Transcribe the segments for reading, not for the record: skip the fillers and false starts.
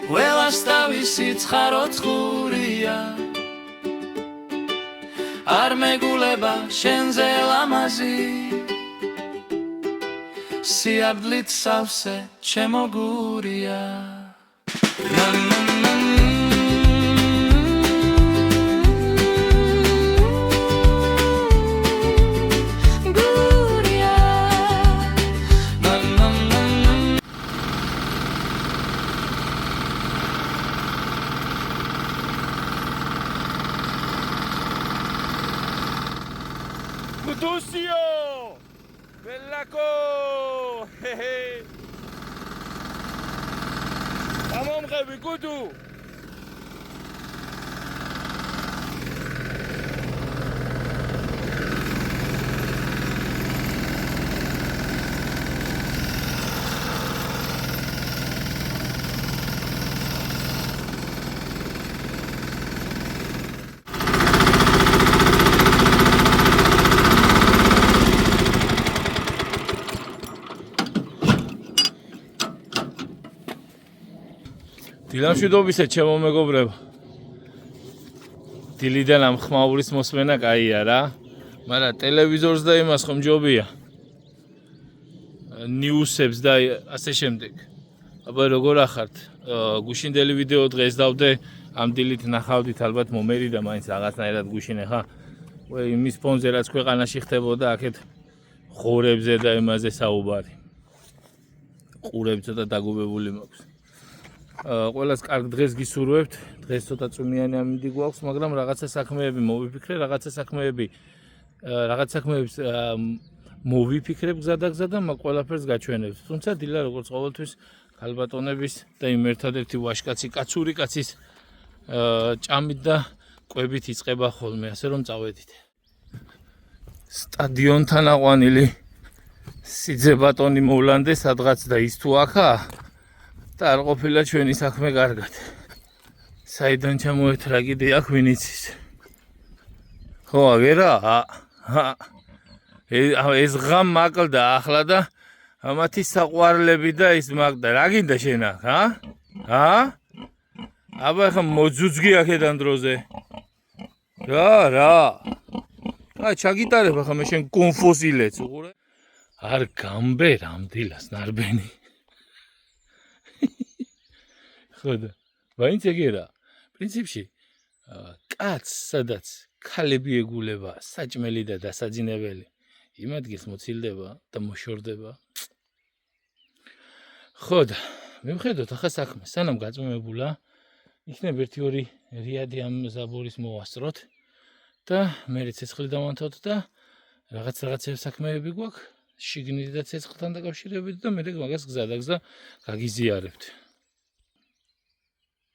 ველას თავისი ცხარო ცხურია არ მეგულება შენზე ლამაზი სიარდლით სავსე ჩემო გურია Gudusio! Bellako! Hehe! Tamam abi Gudu! დილამშვიდობისა ჩემო მეგობრებო. დილიდან ამ ხმაურის მოსმენა კაია რა. მაგრამ ტელევიზორს და იმას ხომ ჯობია. ნიუსებს და ასე შემდეგ. აბა როგორ ახართ? გუშინდელი ვიდეო დღეს დავდე. ამ დილით ნახავდით ალბათ მომერიდა მაინც რაღაცნაირად გუშინე ხა. იმის ფონზე რაც ქვეყანაში ხდებოდა აქეთ ხორებზე და იმაზე საუბარი. ყურები ცოტა დაგუბებული მაქვს. ყველას კარგ დღეს გისურვებთ. დღეს ცოტა წვიმიანი ამინდი გვაქვს, მაგრამ რაღაცა საქმეები მოვიფიქრე, რაღაცა საქმეებს მოვიფიქრებ გზადაგზა და მაგ ყველაფერს გაჩვენებთ. თუმცა დილა როგორც ყოველთვის ქალბატონების და იმ ერთადერთი ვაშკაცი კაცური კაცის ჭამით და კვებით იწყება ხოლმე, ასე რომ წავედით. სტადიონთან აყვანილი სიძე ბატონი მოვლანდე სადღაც და ის თუ აქაა და არ ყოფილა ჩვენი საქმე კარგად. საიდან ჩამოეთრა კიდე აქ ვინიცის. ხო, აგერა? ეს ღამ მაკლდა ახლა და ამათი საყვარლები და ის მაგდა. რა გინდა შენ აქ, აბა ხა მოძუძგი აქედან დროზე. რა. ჩაგიტარებ ახლა მე შენ კონფოსილეც უყურე. არ გამბე რამდილას ნარბენი. ხოდა, ვაინც ეგერა. პრინციპში კაცს სადაც ქალები ეგულება, საჭმელი და დასაძინებელი, იმ ადგილს მოცილდება და მოშორდება. ხოდა, მივხედოთ ახლა საქმე, სანამ გაწმებულა, იქნებ 1-2 რიადი ამ ზაბურის მოვასწროთ და მე ცეცხლი დავანთოთ და რაღაცების საქმეები გვაქვს, შიგნით და ცეცხლთან დაკავშირებით და მე მაგას გზადაგზა გაგიზიარებთ.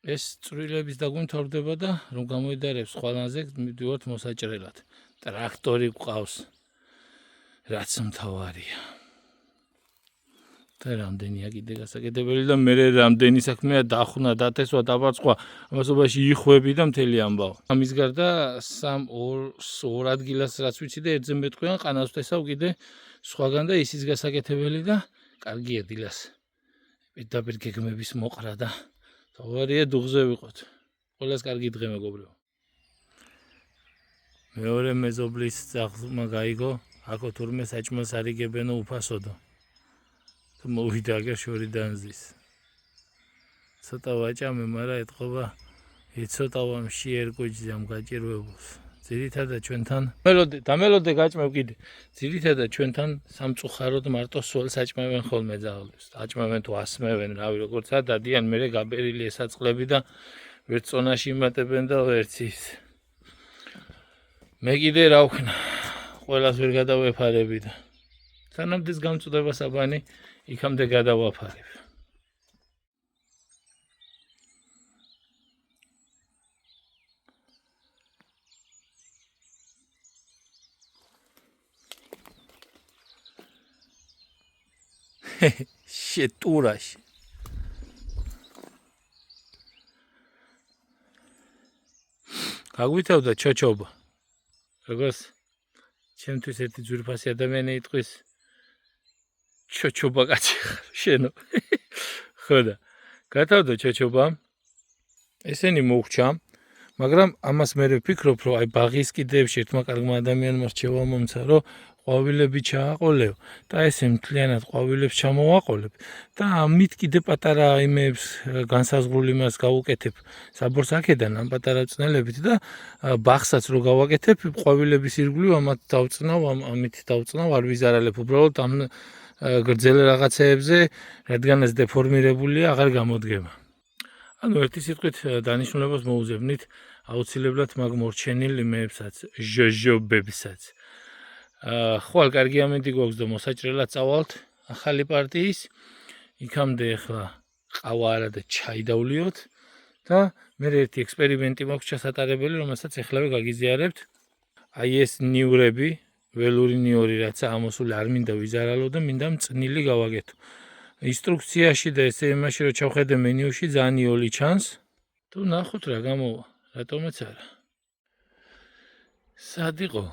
ეს წვრილების დაგვიმთავრდება და რომ გამოიდარებს ხვალანზე მივდივართ მოსაჭრელად. ტრაქტორი გვყავს, რაც მთავარია. და რამდენია კიდე გასაკეთებელი და მე რამდენი საქმეა დახუნა, დათესვა, დაბარწყვა, ამასობაში იხვები და მთელი ამბავ. ამის გარდა 2 ადგილას რაც ვიცი და ერთზე მეტყვიან ყანას ვთესავ კიდე სხვაგან და ისიც გასაკეთებელი და კარგია დილას. პირდაპირ გეგმების მოყრა და თავარია დუღზე ვიყოთ. ყველას კარგი დღე მეგობრებო. მეორე მეზობლის ძაღლმა გაიგო, აქო თურმე საჭმელს არიგებენო უფასოდო. და მოვიდა აგერ შორიდან ზის. ცოტა ვაჭამე, მაგრამ ეთყობა ეცოტავა მშიერკუჯზე ამ გაჭირვებულს. ძირითადად ჩვენთან დამელოდე გაჭმევ კიდე. ძირითადად ჩვენთან სამწუხაროდ მარტო სოლს აჭმევენ ხოლმე ძაღლებს. აჭმევენ თუ ასმევენ, რავი, როგორცა დადიან მერე გაბერილი ესაწყლები და ვერც წონაში იმატებენ და ვერც ის. მე კიდე რა ვქნა, ყველას ვერ გადავეფარები და სანამ დის გამწუდება საბანი, იქამდე გადავაფარებ. შეტურაში. გაგვითევდა ჩოჩობა. როგორც ჩემთვის ერთი ძვირფასი ადამიანი იტყვის ჩოჩობა კაცი ხარ შენო. ხოდა გათავდა ჩაჩობა. ესენი მოუხჩა, მაგრამ ამას მე ვფიქრობ, რომ აი ბაღის კიდეებში ერთმა კარგმა ადამიანმა რჩევა მომცა, რომ ყვავილები ჩააყოლევ და ესე მთლიანად ყვავილებს ჩამოვაყოლებ და ამით კიდე პატარა იმებს განსაზღვრული მას გავუკეთებ საბორს აქედან ამ პატარა წნელებით და ბაღსაც რო გავაკეთებ ყვავილების ირგვლივ ამათ დავწნავ ამით დავწნავ არ ვიზარალებ უბრალოდ ამ გრძელ რაღაცეებზე რადგანაც დეფორმირებულია აღარ გამოდგება ანუ ერთი სიტყვით დანიშნულებას მოუძებნით აუცილებლად მაგ მორჩენილ იმებსაც ჟოჟობებსაც ხვალ კარგი ამინდი გვაქვს და მოსაჭრელად წავალთ ახალი პარტიის იქამდე ახლა ყავა არა და ჩაი დავლიოთ და მე ერთი ექსპერიმენტი მაქვს ჩასატარებელი რომელსაც ეხლავე გაგიზიარებთ აი ეს ნიურები ველური ნიორი რაც ამოსული არ მინდა ვიზარალო და მინდა მწნილი გავაკეთო ინსტრუქციაში და ესე იმაში რომ ჩავხედე მენიუში ძალიან იოლი ჩანს თუ ნახოთ რა გამოვა რატომაც არა სად იყო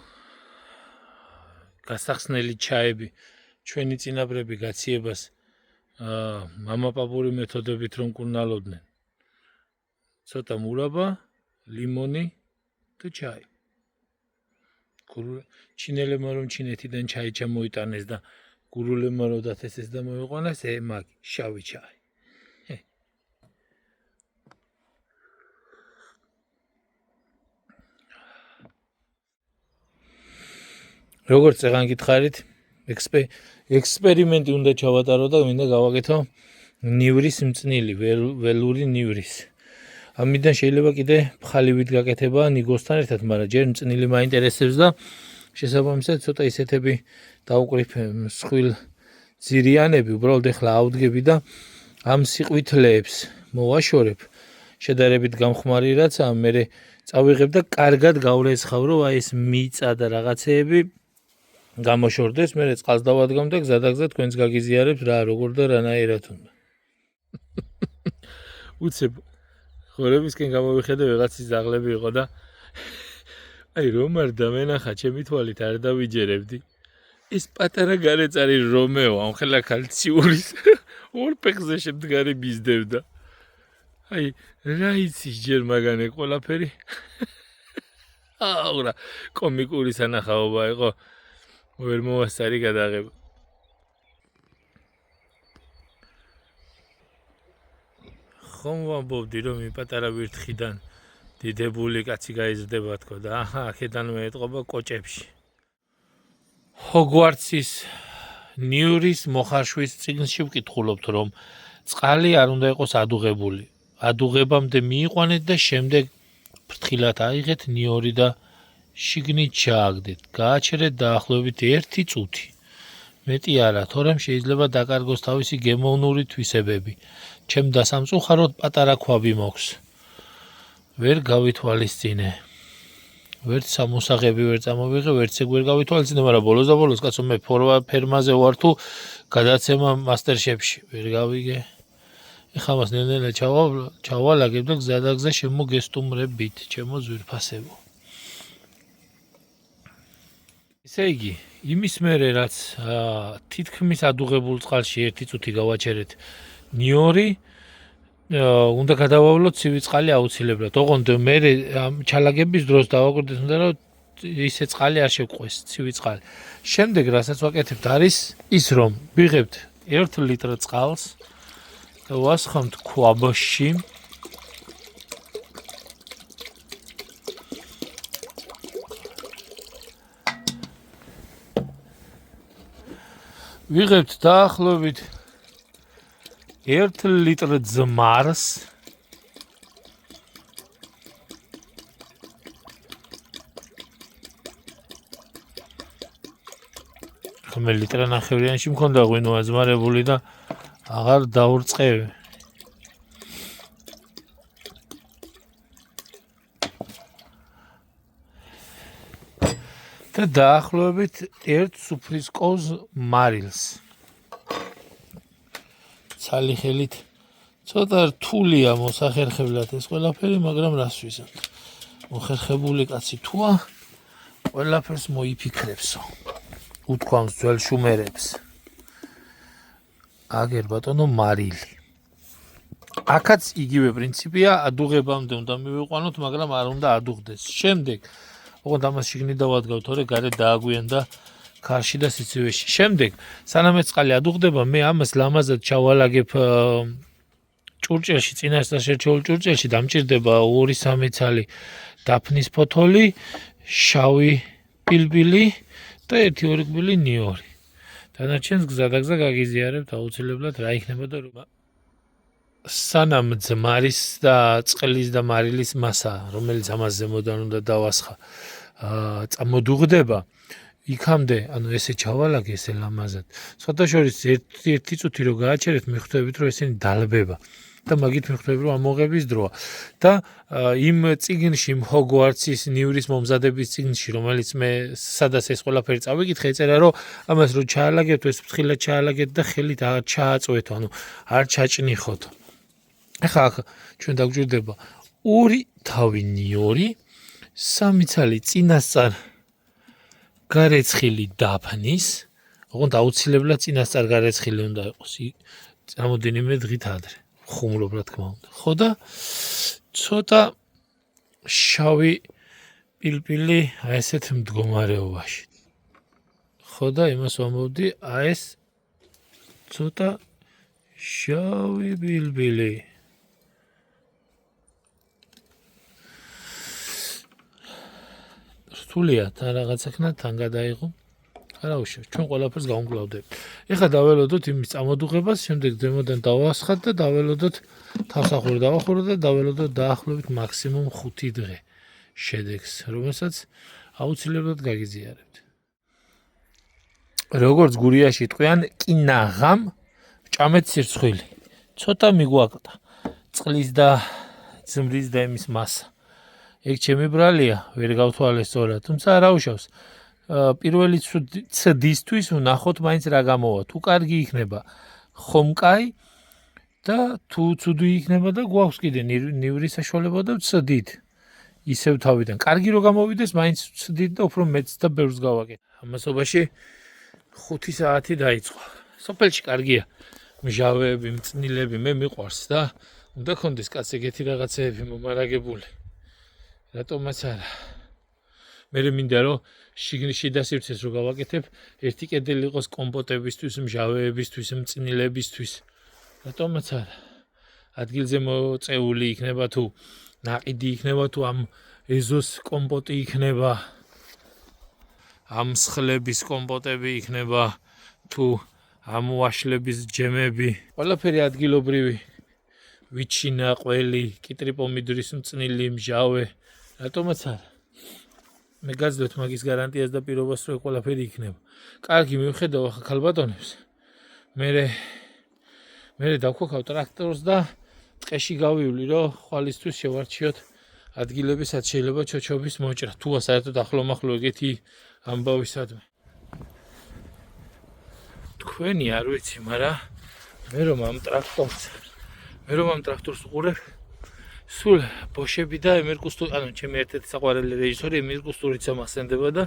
გასახსნელი ჩაები ჩვენი წინაპრები გაციებას მამაპაპური მეთოდებით რომ კურნალოდნენ ცოტა მურაბა ლიმონი და ჩაი ჩინელებმა რომ ჩინეთიდან ჩაი ჩამოიტანეს და გურულებმა რომ დათესეს და მოიყვანეს მაგ შავი ჩაი როგორც წეგან გითხარით ექსპერიმენტი უნდა ჩავატარო და მინდა გავაკეთო ნივრის მწნილი ველური ნივრის ამიდან შეიძლება კიდე ფხალივით გაკეთება ნიგოსთან ერთად მაგრამ ჯერ მწნილი მაინტერესებს და შესაბამისად ცოტა ისეთები დაუყრიფ მსხვილ ძირიანები უბრალოდ ეხლა ავდგები და ამ სიყვითლეებს მოვაშორებ შედარებით გამხმარი რაცა მე წავიღებ და კარგად გავლეცხავ რომ აი ეს მიწა და რაღაცეები გამოშორდეს მე წყალს დავადგამ და გზადაგზა თქვენს გაგიზიარებს რა როგორ და რანაირად უნდა უცებ ხორებისკენ გამოვიხედე ვიღაცის ზაღლები იყო და აი რომ არ დამენახა ჩემი თვალით არ დავიჯერებდი ეს პატარა გარეწარი რომეო ამ ხელა კალციურის ორ ფეხზე შემდგარი მისდევდა აი რა იცის ჯერ მაგანე ყველაფერი აურა კომიკური სანახაობა იყო ვერ მოასწარი გადაღება ხომ ვამბობდი რომ იმ პატარა ვირთხიდან დიდებული კაცი გაიზრდება თქო და აჰა აქედანვე ეტყობა კოჭებში ჰოგვარტსის ნიურის მოხარშვის წიგნში ვკითხულობთ რომ წყალი არ უნდა იყოს ადუღებული ადუღებამდე მიიყვანეთ და შემდეგ ფრთხილად აიღეთ ნიორი და შიგნით ჩააგდეთ გააჩერეთ დაახლოებით 1 წუთი მეტი არა თორემ შეიძლება დაკარგოს თავისი გემოვნური თვისებები ჩემ დასამწუხაროდ პატარა ქვაბი მოქვს ვერ გავითვალისწინე ვერც სამოსაღები ვერ წამოვიღე ვერც ეგ ვერ გავითვალისწინე მაგრამ ბოლოს და ბოლოს კაცო მე ფერმაზე ვარ თუ გადაცემა მასტერშეფში ვერ გავიგე ეხლა მას ნელ-ნელა ჩავალაგებ და გზადაგზა შემოგესტუმრებით ჩემო ზვირფასებო ესე იგი იმის მერე რაც თითქმის ადუღებულ წყალში 1 წუთი გავაჩერეთ ნიორი უნდა გადავავლოთ ცივი წყალი აუცილებლად. ოღონდ მე ჩალაგების დროს დავაკვირდეთ უნდა რომ ისე წყალი არ შევყვეს, ცივი წყალი. შემდეგ რასაც ვაკეთებთ არის ის რომ ვიღებთ 1 ლიტր წყალს და ვასხამთ ქვაბში. ვიღებთ დაახლოებით 1 ლიტრ ძმარს ხმე ლიტრა ნახევრიანში მქონდა ღვინო აზმარებული და აღარ დაურწყევი და დაახლოებით 1 სუფრის კოვს მარილს ცალი ხელით ცოტა რთულია მოსახერხებლად ეს ყველაფერი, მაგრამ რას ვიზამთ. მოხერხებული კაცი თუა ყველაფერს მოიფიქრებსო. უთქვამს ძველ შუმერებს. აგერ ბატონო მარილი. აქაც იგივე პრინციპია, ადუღებამდე უნდა მივიყვანოთ, მაგრამ არ უნდა ადუღდეს. შემდეგ, ოღონდ ამას შიგნით დავადგავ, თორე გარეთ დააგვიანდა ქარში და სიცივეში. შემდეგ, სანამ ეს წყალი ადუღდება, მე ამას ლამაზად ჩავალაგებ ჭურჭელში, წინასწარ შერჩეულ ჭურჭელში დამჭირდება 2-3 ცალი დაფნის ფოთოლი, შავი პილპილი და 1-2 რგბილი ნიორი. დანარჩენს გზადაგზა გაგიზიარებთ აუცილებლად რა იქნება და რა. სანამ ძმარის და წყლის და მარილის მასა, რომელიც ამას ზემოდან უნდა დავასხა, წამოდუღდება, იქამდე, ანუ ესე ჩავალაგე, ესე ლამაზად. სხვადასხვა ერთი წუთი რო გააჩერეთ, მიხვდებით, რომ ესენი დალბება. და მაგით მიხვდებით, რომ ამოღების დროა. და იმ წიგნში, ჰოგვარტსის ნიურის მომზადების წიგნში, რომელიც მე სადაც ეს ყველაფერი წავიკითხე, ეწერა, რომ ამას რო ჩაალაგებთ, ეს ფრთხილად ჩაალაგეთ და ხელით არ ჩააწვეთო, ანუ არ ჩაჭნიხოთ. ახლა ჩვენ დაგვჭირდება 2 თავი ნიორი, 3 ცალი წინასწარ გარეცხილი დაფნის, ოღონდ აუცილებლად წინასწარ გარეცხილი უნდა იყოს. რამოდენიმე დღით ადრე. ხუმრობ რა თქმა უნდა. ხო და ცოტა შავი პილპილი აი ესეთ მდგომარეობაში. ხო და იმას ვამბობდი, აი ეს ცოტა შავი პილპილი. რთულია თან რაღაცაკნა თან გადაიღო. არა უშავ, ჩვენ ყველაფერს გავუმკლავდებთ. ეხლა დაველოდოთ იმის წამოდუღებას, შემდეგ ზემოდან დავასხათ და დაველოდოთ თავსახური დავახურო და დაველოდოთ დაახლოებით მაქსიმუმ 5 დღე შედეგს, რომელსაც აუცილებლად გაგიზიარებთ. როგორც გურიაში იტყვიან, კინაღამ ჭამეთ სირცხვილი. ცოტა მიგვაკლდა წყლის და ძმრის და იმის მასა. ეგ ჩემი ბრალია, ვერ გავთვალე სწორად, თუმცა არა უშავს. პირველი ცდისთვის ვნახოთ მაინც რა გამოვა. თუ კარგი იქნება, ხომ კაი და თუ ცუდი იქნება და გვაქვს კიდე ნივრის საშუალება და ვცდით. ისევ თავიდან. კარგი რო გამოვიდეს, მაინც ვცდით და უფრო მეც და ბევრს გავაკეთე. ამასობაში 5 საათი დაიწყო. სოფელში კარგია. მჟავეები, მწნილები, მე მიყვარს და უნდა კონდეს კაც ეგეთი რაღაცეები მომარაგებული. რატომაც არა. მე მინდა რომ შიგნში და სივრცეს რო გავაკეთებ, ერთი კედელი იყოს კომპოტებისთვის, მჟავეებისთვის, მწნილებისთვის. რატომაც არა. ადგილზე მოწეული იქნება თუ ნაყიდი იქნება თუ ამ ეზოს კომპოტი იქნება, ამ სხლების კომპოტები იქნება თუ ამ ვაშლების ჯემები. ყველაფერი ადგილობრივი. ვიჩინა, ყველი, კიტრი პომიდრის მწნილი, მჟავე. რატომაც არა. მე გაძლევთ მაგის გარანტიას და პირობას, რომ ყველაფერი იქნება. კარგი მივხედავ ახლა ქალბატონებს. მე დავქოქავ ტრაქტორს და ტყეში გავივლი, რომ ხვალისთვის შევარჩიოთ ადგილები, სადაც შეიძლება ჩოჩობის მოჭრა. თუ საერთოდ ახლომახლო ეგეთი ამბავისადმი. თქვენი არ ვიცი, მაგრამ მე რომ ამ ტრაქტორს უყურებ, სულ ბოშები და ემირ კუსტური, ანუ ჩემი ერთ-ერთი საყვარელი რეჟისორი ემირ კუსტურიცა მასენდება და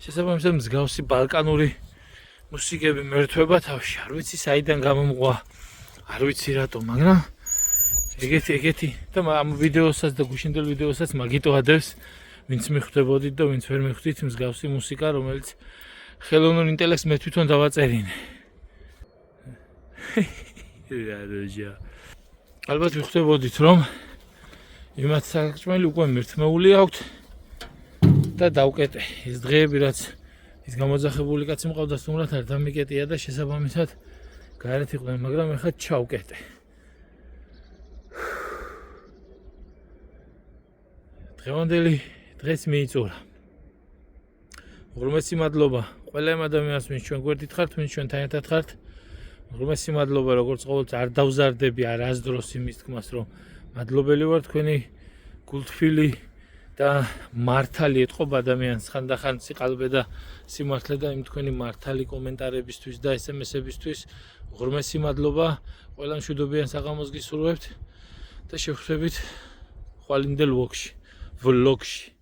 შესაბამისად მსგავსი ბალკანური მუსიკები მერთვება თავში. არ ვიცი საიდან გამომყვა, არ ვიცი რატომ, მაგრამ ეგეთი და ამ ვიდეოსაც და გუშინდელ ვიდეოსაც მაგიტო ადევს, ვინც მიხვდებოდით და ვინც ვერ მიხვდით მსგავსი მუსიკა, რომელიც ხელოვნურ ინტელექტს მე თვითონ დავაწერინე. ალბათ მიხვდებოდით, რომ იმათ საჭმელი უკვე მირთმეული აქვთ და დავკეტე. ეს დღეები რაც ის გამოძახებული კაცი მყავდა სტუმრად არ დამიკეტია და შესაბამისად გარეთ იყვნენ, მაგრამ ეხლა ჩავკეტე. დღევანდელი დღეს მიიწურა. უღრმესი მადლობა ყველა იმ ადამიანს, ვინც ჩვენ გვერდით ხართ, ვინც ჩვენთან ერთად ხართ. უღრმესი მადლობა, როგორც ყოველთვის არ დავზარდები არასდროს იმის თქმას, რომ მადლობელი ვარ თქვენი გულთბილი და მართალი ეთყობ ადამიანს ხანდახან სიყალბე და სიმართლე და იმ თქვენი მართალი კომენტარებისთვის და SMS-ებისთვის. უღრმესი მადლობა, ყველა მშვიდობიან საღამოს გისურვებთ და შევხვდებით ხვალინდელ ვლოგში.